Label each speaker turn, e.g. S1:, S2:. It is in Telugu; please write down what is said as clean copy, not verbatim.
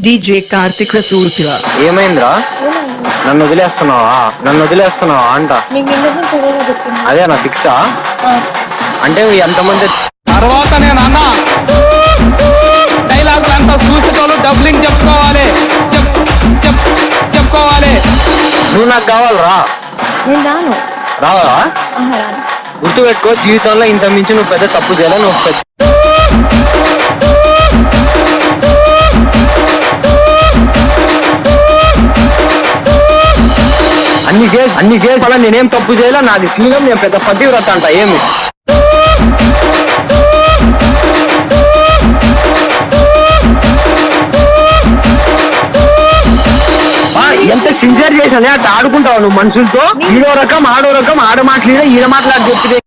S1: DJ కార్తిక్ రసూల్పిల్ల.
S2: ఏమైందిరా? నన్ను వదిలేస్తున్నావా అంట. అదే నా ఫిక్సా అంటే ఎంతమంది
S3: తర్వాత నేను అన్న డైలాగ్ అంతా చూసేటోళ్ళు డబ్లింగ్ చెప్పుకోవాలి.
S2: నువ్వు నాకు కావాలరా?
S4: నేను రాను.
S2: రావాలా?
S4: రాను.
S2: గుర్తుపెట్టుకో, జీవితంలో ఇంత మించి నువ్వు పెద్ద తప్పు చేయాలి. నువ్వు అన్ని కేసు అలా నేనేం తప్పు చేయాలా? నాది సింగం, నేను పెద్ద పతివ్రత అంట. ఏమి ఎంత సిన్సియర్ చేసానే అట్లా ఆడుకుంటావు నువ్వు మనుషులతో. ఈడో రకం ఆడో రకం, ఆడ మాట్లాడినా ఈడ మాట్లాడి చెప్తే